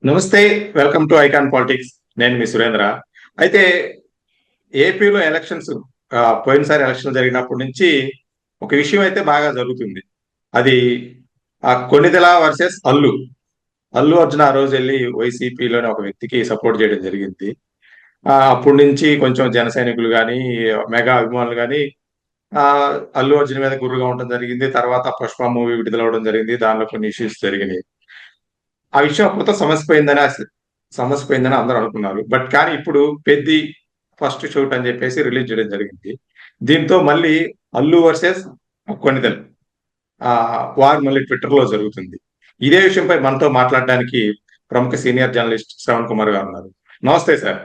నమస్తే. Welcome to icon politics. నేను మీ సురేంద్ర. అయితే ఏపీలో ఎలక్షన్స్ పోయినసారి ఎలక్షన్ జరిగినప్పటి నుంచి ఒక విషయం అయితే బాగా జరుగుతుంది. అది కొణిదెల వర్సెస్ అల్లు అర్జున్ ఆ రోజు వెళ్ళి వైసీపీలోని ఒక వ్యక్తికి సపోర్ట్ చేయడం జరిగింది. అప్పటి నుంచి కొంచెం జన సైనికులు కానీ, మెగా అభిమానులు కానీ ఆ అల్లు అర్జున్ మీద గుర్రుగా ఉండడం జరిగింది. తర్వాత పుష్ప మూవీ విడుదలవడం జరిగింది. దానిలో కొన్ని ఇష్యూస్ జరిగినాయి. ఆ విషయం అప్పుడుతో సమస్య పోయిందని అందరూ అనుకున్నారు. బట్ కానీ ఇప్పుడు పెద్ది ఫస్ట్ షూట్ అని చెప్పేసి రిలీజ్ చేయడం జరిగింది. దీంతో మళ్ళీ అల్లు వర్సెస్ కొణిదెల్ ఆ వార్ మళ్ళీ ట్విట్టర్ లో జరుగుతుంది. ఇదే విషయంపై మనతో మాట్లాడడానికి ప్రముఖ సీనియర్ జర్నలిస్ట్ శ్రవణ్ కుమార్ గారు ఉన్నారు. నమస్తే సార్.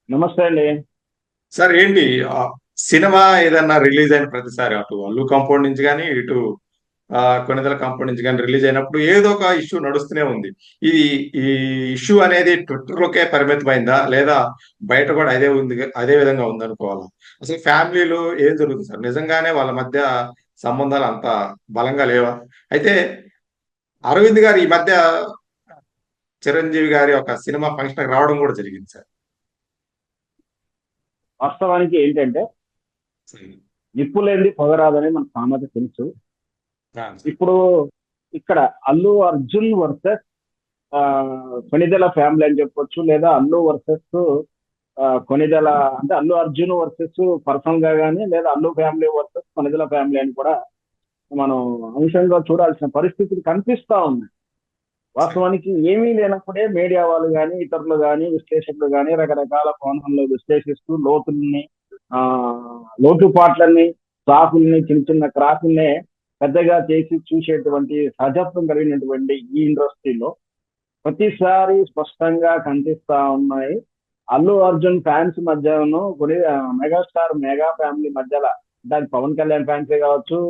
నమస్తే అండి. సార్ ఏంటి సినిమా ఏదన్నా రిలీజ్ అయిన ప్రతిసారి అటు అల్లు కాంపౌండ్ నుంచి కానీ ఇటు కొన్నిదల కాంపౌండ్ నుంచి కానీ రిలీజ్ అయినప్పుడు ఏదో ఒక ఇష్యూ నడుస్తూనే ఉంది. ఇది ఈ ఇష్యూ అనేది ట్విట్టర్ లోకే పరిమితమైందా, లేదా బయట కూడా అదే విధంగా ఉందనుకోవాలా? అసలు ఫ్యామిలీలో ఏం జరుగుతుంది సార్? నిజంగానే వాళ్ళ మధ్య సంబంధాలు అంత బలంగా లేవా? అయితే అరవింద్ గారు ఈ మధ్య చిరంజీవి గారి ఒక సినిమా ఫంక్షన్ రావడం కూడా జరిగింది సార్. వాస్తవానికి ఏంటంటే నిప్పు లేనిది పొగరాదని మనకు సామెత తెలుసు. ఇప్పుడు ఇక్కడ అల్లు అర్జున్ వర్సెస్ కొణిదెల ఫ్యామిలీ అని చెప్పొచ్చు, లేదా అల్లు వర్సెస్ కొణిదెల అంటే అల్లు అర్జున్ వర్సెస్ పర్సనల్ గా కానీ, లేదా Allu family versus Konidela family అని కూడా మనం అంశంగా చూడాల్సిన పరిస్థితులు కనిపిస్తా ఉన్నాయి. వాస్తవానికి ఏమీ లేనప్పుడే మీడియా వాళ్ళు కానీ, ఇతరులు కానీ, విశ్లేషకులు కానీ రకరకాల కోణంలో విశ్లేషిస్తూ లోటుపాట్లని, సాకుల్ని, చిన్న చిన్న క్రాకుల్ని పెద్దగా చేసి చూసేటువంటి సహజత్వం కలిగినటువంటి ఈ ఇండస్ట్రీలో ప్రతిసారి స్పష్టంగా కనిపిస్తా ఉన్నాయి. అల్లు అర్జున్ ఫ్యాన్స్ మధ్యను కొన్ని మెగాస్టార్ మెగా ఫ్యామిలీ మధ్యలో, దాని పవన్ కళ్యాణ్ ఫ్యాన్సే కావచ్చు,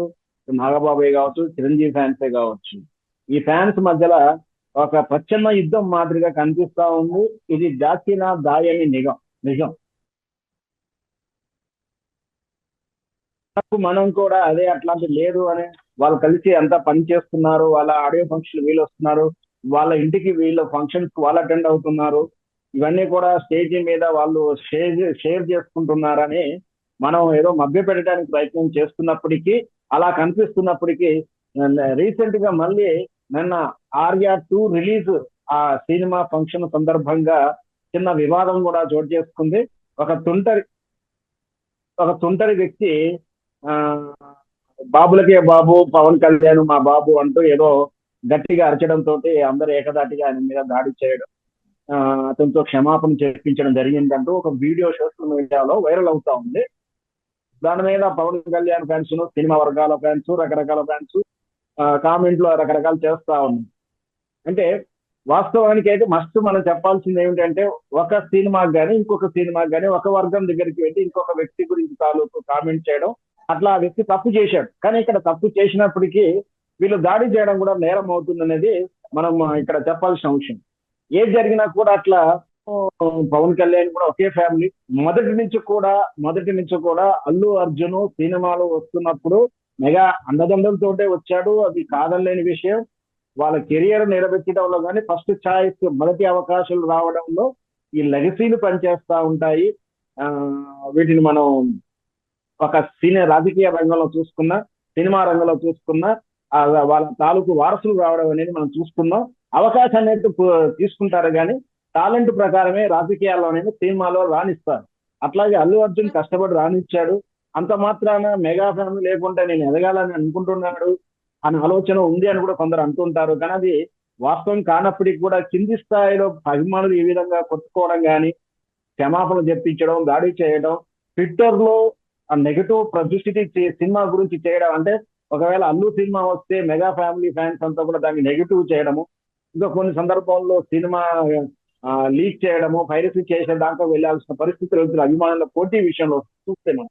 నాగబాబే కావచ్చు, చిరంజీవి ఫ్యాన్సే కావచ్చు, ఈ ఫ్యాన్స్ మధ్యలో ఒక ప్రచ్ఛన్న యుద్ధం మాదిరిగా కనిపిస్తా ఉంది. ఇది జాతిన దాయని నిజం. మనం కూడా అదే అట్లాంటి లేదు అని వాళ్ళు కలిసి అంతా పని చేస్తున్నారు. వాళ్ళ ఆడియో ఫంక్షన్ వీళ్ళు వస్తున్నారు, వాళ్ళ ఇంటికి వీళ్ళ ఫంక్షన్స్ వాళ్ళు అటెండ్ అవుతున్నారు. ఇవన్నీ కూడా స్టేజ్ మీద వాళ్ళు షేర్ చేసుకుంటున్నారని మనం ఏదో మభ్య పెట్టడానికి ప్రయత్నం చేస్తున్నప్పటికీ, అలా కనిపిస్తున్నప్పటికీ, రీసెంట్ గా మళ్ళీ నిన్న ఆర్యా 2 రిలీజ్ ఆ సినిమా ఫంక్షన్ సందర్భంగా చిన్న వివాదం కూడా చోటు చేసుకుంది. ఒక తుంటరి వ్యక్తి బాబులకే బాబు, పవన్ కళ్యాణ్ మా బాబు అంటూ ఏదో గట్టిగా అరచడంతో అందరూ ఏకదాటిగా ఆయన మీద దాడి చేయడం, అతనితో క్షమాపణ చెప్పించడం జరిగిందంటూ ఒక వీడియో సోషల్ మీడియాలో వైరల్ అవుతా ఉంది. దాని మీద పవన్ కళ్యాణ్ ఫ్యాన్స్, సినిమా వర్గాల ఫ్యాన్స్, రకరకాల ఫ్యాన్స్ కామెంట్లో రకరకాలు చేస్తా ఉన్నాయి. అంటే వాస్తవానికి అయితే మస్ట్ మనం చెప్పాల్సింది ఏమిటంటే, ఒక సినిమాకి కానీ ఇంకొక సినిమాకి కానీ ఒక వర్గం దగ్గరికి వెళ్ళి ఇంకొక వ్యక్తి గురించి తాలూకు కామెంట్ చేయడం, అట్లా ఆ వ్యక్తి తప్పు చేశాడు. కానీ ఇక్కడ తప్పు చేసినప్పటికీ వీళ్ళు దాడి చేయడం కూడా నేరం అవుతుందనేది మనం ఇక్కడ చెప్పాల్సిన అంశం. ఏది జరిగినా కూడా అట్లా పవన్ కళ్యాణ్ కూడా ఒకే ఫ్యామిలీ. మొదటి నుంచి కూడా అల్లు అర్జున్ సినిమాలు వస్తున్నప్పుడు మెగా అండదండలతోటే వచ్చాడు, అది కాదనలేని విషయం. వాళ్ళ కెరియర్ నిలబెట్టడంలో కానీ, ఫస్ట్ ఛాయిస్ మొదటి అవకాశాలు రావడంలో ఈ లెగసీలు పనిచేస్తా ఉంటాయి. వీటిని మనం ఒక రాజకీయ రంగంలో చూసుకున్నా, సినిమా రంగంలో చూసుకున్నా, వాళ్ళ తాలూకు వారసులు రావడం అనేది మనం చూసుకున్నాం. అవకాశాన్ని అయితే తీసుకుంటారు కానీ టాలెంట్ ప్రకారమే రాజకీయాల్లో అనేది సినిమాలో రాణిస్తారు. అట్లాగే అల్లు అర్జున్ కష్టపడి రాణించాడు. అంత మాత్రాన మెగా ఫ్యామిలీ లేకుంటే నేను ఎదగాలని అనుకుంటున్నాడు అనే ఆలోచన ఉంది అని కూడా కొందరు అంటుంటారు. కానీ అది వాస్తవం కానప్పటికీ కూడా కింది స్థాయిలో అభిమానులు ఈ విధంగా కొట్టుకోవడం కానీ, క్షమాపణ చెప్పించడం, దాడి చేయడం, ట్విట్టర్ లో ఆ నెగటివ్ పబ్లిసిటీ సినిమా గురించి చేయడం, అంటే ఒకవేళ అల్లు సినిమా వస్తే మెగా ఫ్యామిలీ ఫ్యాన్స్ అంతా కూడా దాన్ని నెగటివ్ చేయడము, ఇంకా కొన్ని సందర్భాల్లో సినిమా లీక్ చేయడము, పైరసీ చేసే దాకా వెళ్లాల్సిన పరిస్థితులు అభిమానుల పోటీ విషయంలో చూస్తే మనం,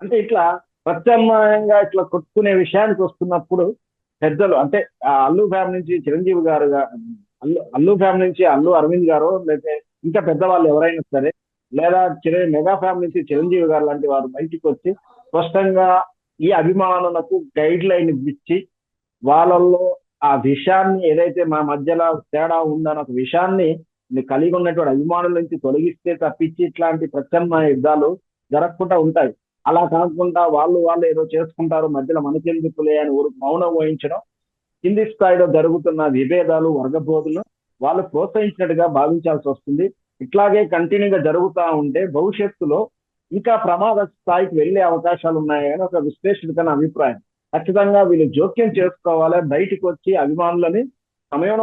అంటే ఇట్లా ప్రత్యామ్నాయంగా ఇట్లా కొట్టుకునే విషయానికి వస్తున్నప్పుడు పెద్దలు, అంటే అల్లు ఫ్యామిలీ నుంచి చిరంజీవి గారు, అల్లు ఫ్యామిలీ నుంచి అల్లు అరవింద్ గారు, లేకపోతే ఇంకా పెద్దవాళ్ళు ఎవరైనా సరే, లేదా మెగా ఫ్యామిలీ నుంచి చిరంజీవి గారు లాంటి వారు బయటికి వచ్చి స్పష్టంగా ఈ అభిమానులకు గైడ్ లైన్ ఇచ్చి వాళ్ళల్లో ఆ విషయాన్ని ఏదైతే మా మధ్యలో తేడా ఉందన్న ఒక విషయాన్ని కలిగి ఉన్నటువంటి అభిమానుల నుంచి తొలగిస్తే తప్పించి ఇట్లాంటి ప్రత్యామ్నాయ యుద్ధాలు జరగకుండా ఉంటాయి. అలా కాకుండా వాళ్ళు ఏదో చేసుకుంటారు, మధ్యలో మనకెందుకులే అని మౌనం వహించడం, కింది స్థాయిలో జరుగుతున్న విభేదాలు, వర్గబోధులు వాళ్ళు ప్రోత్సహించినట్టుగా భావించాల్సి వస్తుంది. ఇట్లాగే కంటిన్యూగా జరుగుతూ ఉంటే భవిష్యత్తులో ఇంకా ప్రమాద స్థాయికి వెళ్లే అవకాశాలు ఉన్నాయని ఒక విశ్లేషకుని అభిప్రాయం. ఖచ్చితంగా వీళ్ళు జోక్యం చేసుకోవాలి, బయటికి వచ్చి అభిమానులని సమయం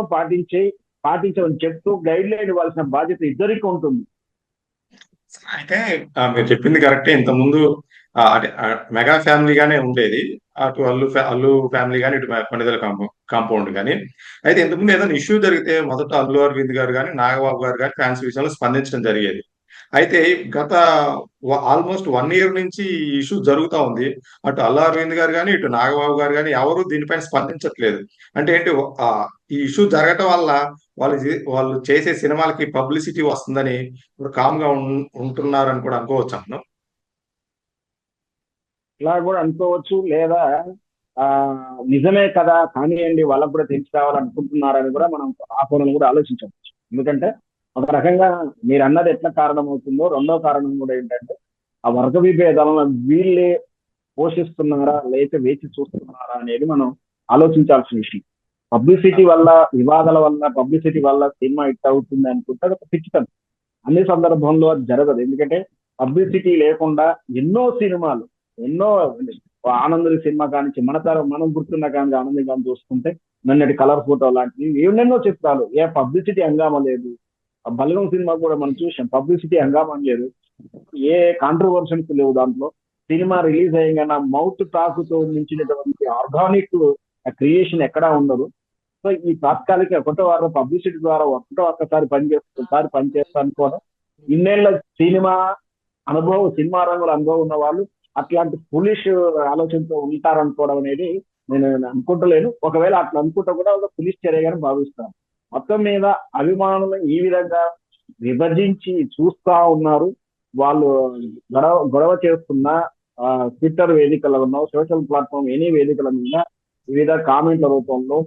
పాటించమని చెప్తూ గైడ్ లైన్ ఇవ్వాల్సిన బాధ్యత ఇద్దరికి ఉంటుంది. అయితే మీరు చెప్పింది కరెక్టే. ఇంతకుముందు అంటే మెగా ఫ్యామిలీగానే ఉండేది. అటు అల్లు ఫ్యామిలీ గాని, ఇటు కొణిదెల కాంపౌండ్ గాని. అయితే ఇంతకుముందు ఏదైనా ఇష్యూ జరిగితే మొదట అల్లు అరవింద్ గారు గాని, నాగబాబు గారు గాని ఫ్యాన్స్ విషయంలో స్పందించడం జరిగేది. అయితే గత ఆల్మోస్ట్ 1 ఇయర్ నుంచి ఈ ఇష్యూ జరుగుతా ఉంది. అటు అల్లు అరవింద్ గారు గాని, ఇటు నాగబాబు గారు గాని ఎవరు దీనిపైన స్పందించట్లేదు. అంటే ఏంటి, ఈ ఇష్యూ జరగటం వల్ల వాళ్ళు చేసే సినిమాలకి పబ్లిసిటీ వస్తుందని ఇప్పుడు కామ్ గా ఉంటున్నారని కూడా అనుకోవచ్చు అన్న. ఇలా కూడా అనుకోవచ్చు, లేదా ఆ నిజమే కదా కానివ్వండి వాళ్ళకు కూడా తెలిసి రావాలనుకుంటున్నారని కూడా మనం ఆ కోణం కూడా ఆలోచించవచ్చు. ఎందుకంటే ఒక రకంగా మీరు అన్నది ఎట్లా కారణం అవుతుందో, రెండో కారణం కూడా ఏంటంటే ఆ వర్గ విభేదాలను వీళ్ళే పోషిస్తున్నారా లేక వేచి చూస్తున్నారా అనేది మనం ఆలోచించాల్సిన విషయం. పబ్లిసిటీ వల్ల, వివాదాల వల్ల, పబ్లిసిటీ వల్ల సినిమా హిట్ అవుతుంది అనుకుంటే అది ఒక పిచ్చితనం. అన్ని సందర్భంలో అది జరగదు. ఎందుకంటే పబ్లిసిటీ లేకుండా ఎన్నో ఆనందుడి సినిమా కానించి మనం గుర్తున్న కానీ ఆనందం కానీ చూసుకుంటే నన్నటి కలర్ ఫోటో లాంటివి ఎన్నెన్నో చిత్రాలు ఏ పబ్లిసిటీ హంగామా లేదు. బలగం సినిమా కూడా మనం చూసాం, పబ్లిసిటీ హంగామా లేదు, ఏ కాంట్రవర్షన్స్ లేవు దాంట్లో. సినిమా రిలీజ్ అయ్యగానే మౌత్ టాక్ తో మించినటువంటి ఆర్గానిక్ క్రియేషన్ ఎక్కడా ఉండదు. సో ఈ తాత్కాలిక ఒకటో వారం పబ్లిసిటీ ద్వారా ఒక్కసారి పనిచేస్తా అనుకోవడం, ఇన్నేళ్ల సినిమా రంగుల అనుభవం ఉన్న వాళ్ళు అట్లాంటి పులిష్ ఆలోచనతో ఉంటారనుకోవడం అనేది నేను అనుకుంటలేను. ఒకవేళ అట్లా అనుకుంటా కూడా ఒక పులిష్ చర్యగానే భావిస్తాను. మొత్తం మీద అభిమానులు ఈ విధంగా విభజించి చూస్తా ఉన్నారు. వాళ్ళు గొడవ చేస్తున్న ట్విట్టర్ వేదికలను, సోషల్ ప్లాట్ఫామ్ ఎనీ వేదికల మీద వివిధ కామెంట్ల రూపంలో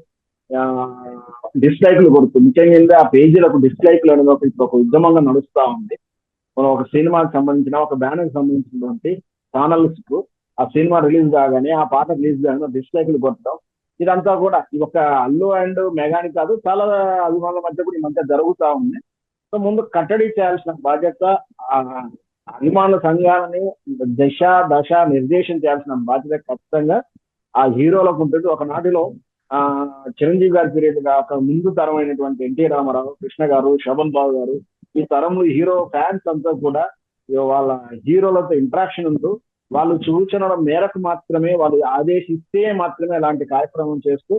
డిస్లైక్లు కొడుతుంది. ముఖ్యంగా ఆ పేజీలకు డిస్లైక్లు అనేది ఒక ఉద్యమంగా నడుస్తా ఉంది. ఒక సినిమాకి సంబంధించిన, ఒక బ్యానర్ సంబంధించినటువంటి ఛానల్స్ కు ఆ సినిమా రిలీజ్ కాగానే, ఆ పాట రిలీజ్ కాగానే డిస్లైక్లు కొట్టడం, ఇదంతా కూడా ఈ ఒక అల్లు అండ్ మెగాని కాదు, చాలా అభిమానుల మధ్య కూడా ఈ మధ్య జరుగుతూ ఉంది. సో ముందు కట్టడి చేయాల్సిన బాధ్యత అభిమానుల సంఘాలని దశ నిర్దేశం చేయాల్సిన బాధ్యత ఖచ్చితంగా ఆ హీరోలకు ఉంటుంది. ఒకనాటిలో చిరంజీవి గారి పీరియడ్ కాక ముందు తరమైనటువంటి ఎన్టీ రామారావు, కృష్ణ గారు, శోభన్ బాబు గారు, ఈ తరంలో హీరో ఫ్యాన్స్ అంతా కూడా వాళ్ళ హీరోలతో ఇంట్రాక్షన్ ఉంటూ వాళ్ళు సూచనల మేరకు మాత్రమే, వాళ్ళు ఆదేశిస్తే మాత్రమే అలాంటి కార్యక్రమం చేస్తూ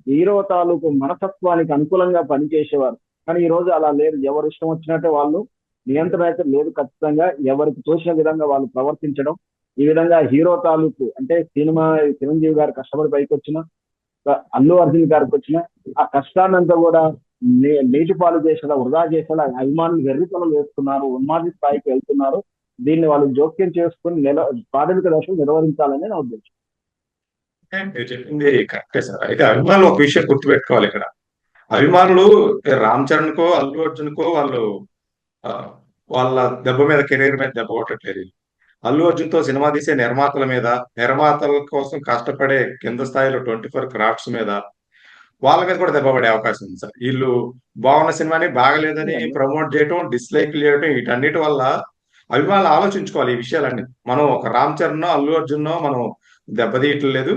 హీరో తాలూకు మనస్తత్వానికి అనుకూలంగా పనిచేసేవారు. కానీ ఈ రోజు అలా లేదు. ఎవరు ఇష్టం వచ్చినట్టే వాళ్ళు, నియంత్రణ అయితే లేదు. ఖచ్చితంగా ఎవరికి తోచిన విధంగా వాళ్ళు ప్రవర్తించడం, ఈ విధంగా హీరో తాలూకు అంటే సినిమా చిరంజీవి గారు కష్టపడి పైకి వచ్చిన, అల్లు అర్జున్ గారికి వచ్చిన ఆ కష్టాన్నంతా కూడా నీటి పాలు చేసేలా, వృధా చేసేలా అభిమానులు వెర్రితనం వేస్తున్నారు, ఉన్మాది స్థాయికి వెళ్తున్నారు. దీన్ని వాళ్ళు జోక్యం చేసుకుని ప్రాథమిక దశలు నిర్వహించాలని నా ఉద్దేశం. మీరు చెప్పింది కరెక్టే సార్. అయితే అభిమానులు ఒక విషయం గుర్తుపెట్టుకోవాలి ఇక్కడ. అభిమానులు రామ్ చరణ్ కో, అల్లు అర్జున్ కో వాళ్ళ దెబ్బ మీద, కెరీర్ మీద దెబ్బ కొట్టట్లేదు. అల్లు అర్జున్ తో సినిమా తీసే నిర్మాతల కోసం కష్టపడే కింద స్థాయిలో 24 క్రాఫ్ట్స్ మీద, వాళ్ళ మీద కూడా దెబ్బ పడే అవకాశం ఉంది సార్. వీళ్ళు బాగున్న సినిమాని బాగలేదని ప్రమోట్ చేయటం, డిస్లైక్ చేయటం, వీటన్నిటి వల్ల అభిమానులు ఆలోచించుకోవాలి ఈ విషయాలన్నీ. మనం ఒక రామ్ చరణ్, అల్లు అర్జున్ మనం దెబ్బతీయట్లేదు.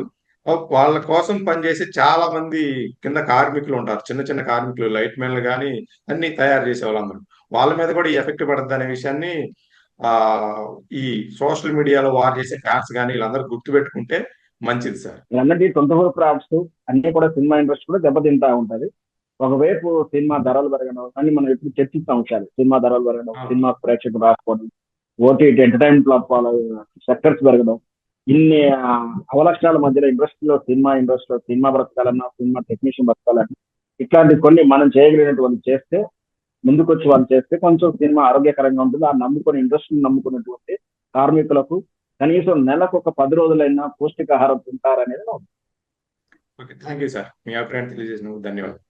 వాళ్ళ కోసం పనిచేసే చాలా మంది కింద కార్మికులు ఉంటారు, చిన్న చిన్న కార్మికులు, లైట్ మెన్లు కానీ అన్ని తయారు చేసే వాళ్ళందరూ, వాళ్ళ మీద కూడా ఈ ఎఫెక్ట్ పడుతుంది అనే విషయాన్ని ఈ సోషల్ మీడియాలో వారు చేసే ఫ్యాన్స్ కానీ వీళ్ళందరూ గుర్తుపెట్టుకుంటే మంచిది సార్. అన్నది 24 క్రాఫ్ట్స్ అన్ని కూడా సినిమా ఇండస్ట్రీ కూడా దెబ్బతింటా ఉంటది. ఒకవైపు సినిమా ధరలు పెరగడం, కానీ మనం ఎప్పుడు చర్చిస్తాం అంశాలు, సినిమా ధరలు పెరగడం, సినిమా ప్రేక్షకులు రాకపోవడం, ఓటీటీ ఎంటర్టైన్మెంట్ ప్లాట్ఫామ్ సెక్టర్స్ పెరగడం, ఇన్ని అవలక్షణాల మధ్యలో సినిమా బ్రతకాలన్నా, సినిమా టెక్నీషియన్ బ్రతకాలన్నా, ఇట్లాంటి కొన్ని మనం చేయగలిగినటువంటి చేస్తే, ముందుకొచ్చి వాళ్ళు చేస్తే కొంచెం సినిమా ఆరోగ్యకరంగా ఉంటుంది. ఆ ఇండస్ట్రీని నమ్ముకున్నటువంటి కార్మికులకు కనీసం నెలకు ఒక 10 రోజులైనా పౌష్టికాహారం తింటారనేది ఓకే, థ్యాంక్ యూ సార్. మీ అభిప్రాయం తెలియజేసినందుకు ధన్యవాదాలు.